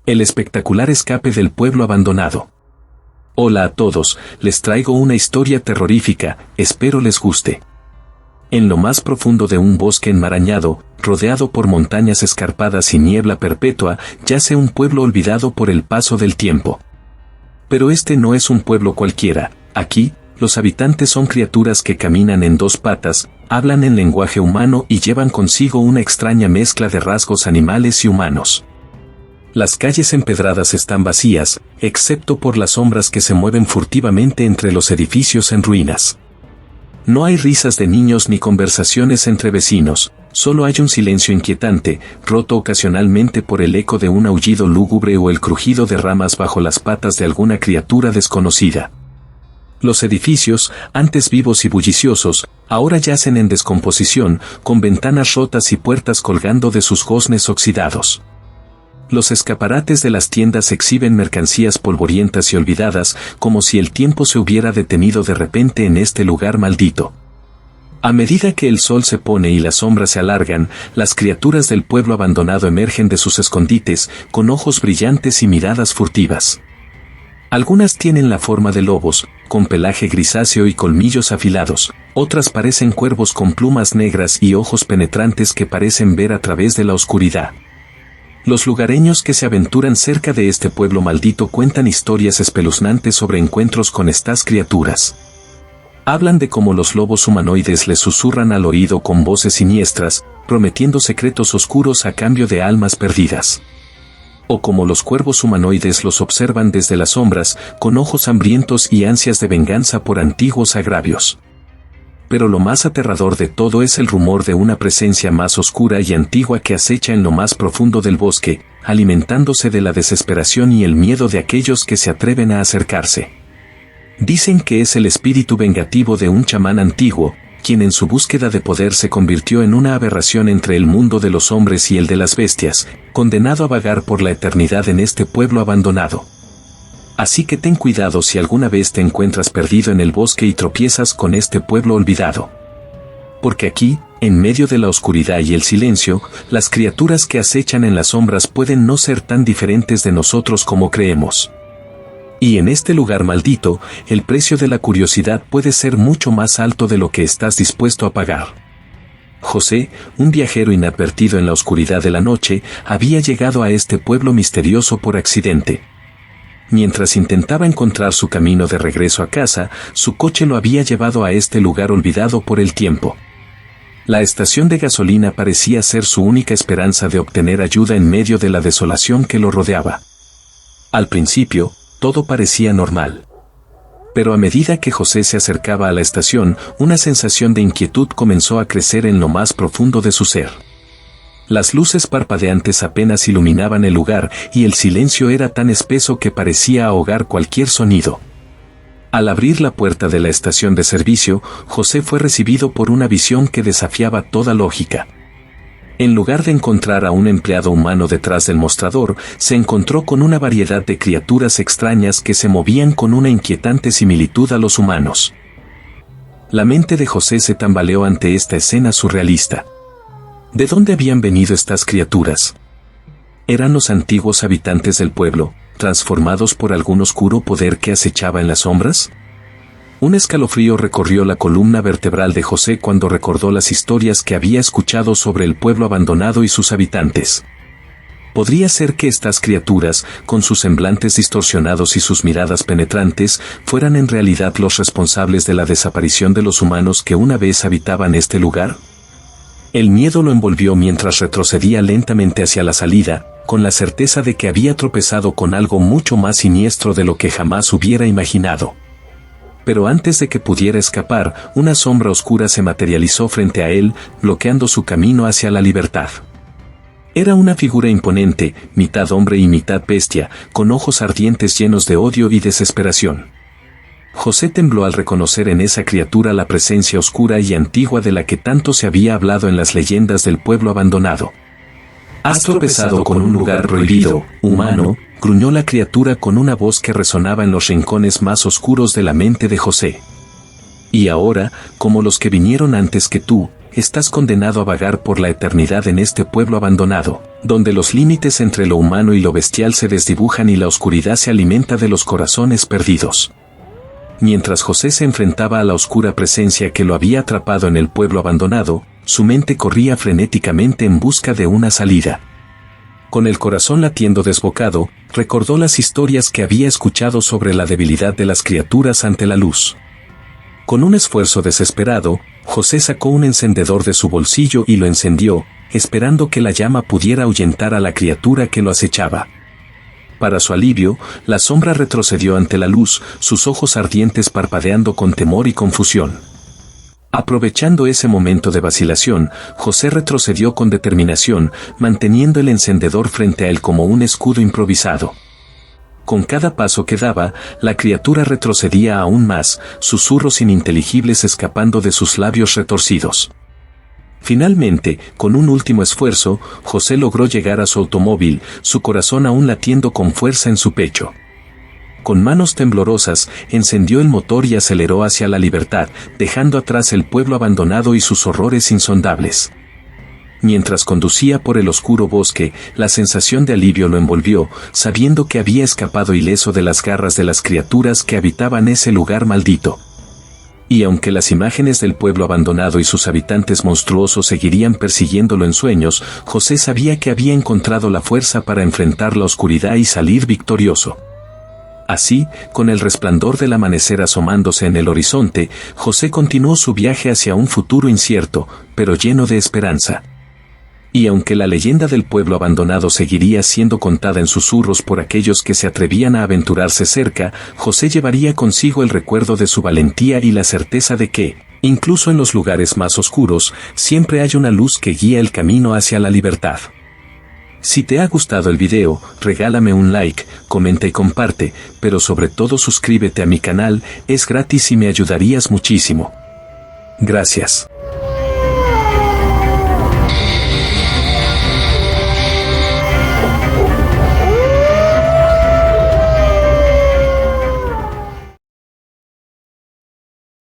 El espectacular escape del pueblo abandonado. Hola a todos, les traigo una historia terrorífica, espero les guste. En lo más profundo de un bosque enmarañado, rodeado por montañas escarpadas y niebla perpetua, yace un pueblo olvidado por el paso del tiempo. Pero este no es un pueblo cualquiera. Aquí, los habitantes son criaturas que caminan en dos patas, hablan en lenguaje humano y llevan consigo una extraña mezcla de rasgos animales y humanos. Las calles empedradas están vacías, excepto por las sombras que se mueven furtivamente entre los edificios en ruinas. No hay risas de niños ni conversaciones entre vecinos, solo hay un silencio inquietante, roto ocasionalmente por el eco de un aullido lúgubre o el crujido de ramas bajo las patas de alguna criatura desconocida. Los edificios, antes vivos y bulliciosos, ahora yacen en descomposición, con ventanas rotas y puertas colgando de sus goznes oxidados. Los escaparates de las tiendas exhiben mercancías polvorientas y olvidadas, como si el tiempo se hubiera detenido de repente en este lugar maldito. A medida que el sol se pone y las sombras se alargan, las criaturas del pueblo abandonado emergen de sus escondites, con ojos brillantes y miradas furtivas. Algunas tienen la forma de lobos, con pelaje grisáceo y colmillos afilados, otras parecen cuervos con plumas negras y ojos penetrantes que parecen ver a través de la oscuridad. Los lugareños que se aventuran cerca de este pueblo maldito cuentan historias espeluznantes sobre encuentros con estas criaturas. Hablan de cómo los lobos humanoides les susurran al oído con voces siniestras, prometiendo secretos oscuros a cambio de almas perdidas. O como los cuervos humanoides los observan desde las sombras, con ojos hambrientos y ansias de venganza por antiguos agravios. Pero lo más aterrador de todo es el rumor de una presencia más oscura y antigua que acecha en lo más profundo del bosque, alimentándose de la desesperación y el miedo de aquellos que se atreven a acercarse. Dicen que es el espíritu vengativo de un chamán antiguo, quien en su búsqueda de poder se convirtió en una aberración entre el mundo de los hombres y el de las bestias, condenado a vagar por la eternidad en este pueblo abandonado. Así que ten cuidado si alguna vez te encuentras perdido en el bosque y tropiezas con este pueblo olvidado. Porque aquí, en medio de la oscuridad y el silencio, las criaturas que acechan en las sombras pueden no ser tan diferentes de nosotros como creemos. Y en este lugar maldito, el precio de la curiosidad puede ser mucho más alto de lo que estás dispuesto a pagar. José, un viajero inadvertido en la oscuridad de la noche, había llegado a este pueblo misterioso por accidente. Mientras intentaba encontrar su camino de regreso a casa, su coche lo había llevado a este lugar olvidado por el tiempo. La estación de gasolina parecía ser su única esperanza de obtener ayuda en medio de la desolación que lo rodeaba. Al principio, todo parecía normal. Pero a medida que José se acercaba a la estación, una sensación de inquietud comenzó a crecer en lo más profundo de su ser. Las luces parpadeantes apenas iluminaban el lugar y el silencio era tan espeso que parecía ahogar cualquier sonido. Al abrir la puerta de la estación de servicio, José fue recibido por una visión que desafiaba toda lógica. En lugar de encontrar a un empleado humano detrás del mostrador, se encontró con una variedad de criaturas extrañas que se movían con una inquietante similitud a los humanos. La mente de José se tambaleó ante esta escena surrealista. ¿De dónde habían venido estas criaturas? ¿Eran los antiguos habitantes del pueblo, transformados por algún oscuro poder que acechaba en las sombras? Un escalofrío recorrió la columna vertebral de José cuando recordó las historias que había escuchado sobre el pueblo abandonado y sus habitantes. ¿Podría ser que estas criaturas, con sus semblantes distorsionados y sus miradas penetrantes, fueran en realidad los responsables de la desaparición de los humanos que una vez habitaban este lugar? El miedo lo envolvió mientras retrocedía lentamente hacia la salida, con la certeza de que había tropezado con algo mucho más siniestro de lo que jamás hubiera imaginado. Pero antes de que pudiera escapar, una sombra oscura se materializó frente a él, bloqueando su camino hacia la libertad. Era una figura imponente, mitad hombre y mitad bestia, con ojos ardientes llenos de odio y desesperación. José tembló al reconocer en esa criatura la presencia oscura y antigua de la que tanto se había hablado en las leyendas del pueblo abandonado. «Has tropezado con un lugar prohibido, humano», gruñó la criatura con una voz que resonaba en los rincones más oscuros de la mente de José. «Y ahora, como los que vinieron antes que tú, estás condenado a vagar por la eternidad en este pueblo abandonado». donde los límites entre lo humano y lo bestial se desdibujan y la oscuridad se alimenta de los corazones perdidos. Mientras José se enfrentaba a la oscura presencia que lo había atrapado en el pueblo abandonado, su mente corría frenéticamente en busca de una salida. Con el corazón latiendo desbocado, recordó las historias que había escuchado sobre la debilidad de las criaturas ante la luz. Con un esfuerzo desesperado, José sacó un encendedor de su bolsillo y lo encendió, esperando que la llama pudiera ahuyentar a la criatura que lo acechaba. Para su alivio, la sombra retrocedió ante la luz, sus ojos ardientes parpadeando con temor y confusión. Aprovechando ese momento de vacilación, José retrocedió con determinación, manteniendo el encendedor frente a él como un escudo improvisado. Con cada paso que daba, la criatura retrocedía aún más, susurros ininteligibles escapando de sus labios retorcidos. Finalmente, con un último esfuerzo, José logró llegar a su automóvil, su corazón aún latiendo con fuerza en su pecho. Con manos temblorosas, encendió el motor y aceleró hacia la libertad, dejando atrás el pueblo abandonado y sus horrores insondables. Mientras conducía por el oscuro bosque, la sensación de alivio lo envolvió, sabiendo que había escapado ileso de las garras de las criaturas que habitaban ese lugar maldito. Y aunque las imágenes del pueblo abandonado y sus habitantes monstruosos seguirían persiguiéndolo en sueños, José sabía que había encontrado la fuerza para enfrentar la oscuridad y salir victorioso. Así, con el resplandor del amanecer asomándose en el horizonte, José continuó su viaje hacia un futuro incierto, pero lleno de esperanza. Y aunque la leyenda del pueblo abandonado seguiría siendo contada en susurros por aquellos que se atrevían a aventurarse cerca, José llevaría consigo el recuerdo de su valentía y la certeza de que, incluso en los lugares más oscuros, siempre hay una luz que guía el camino hacia la libertad. Si te ha gustado el video, regálame un like, comenta y comparte, pero sobre todo suscríbete a mi canal, es gratis y me ayudarías muchísimo. Gracias.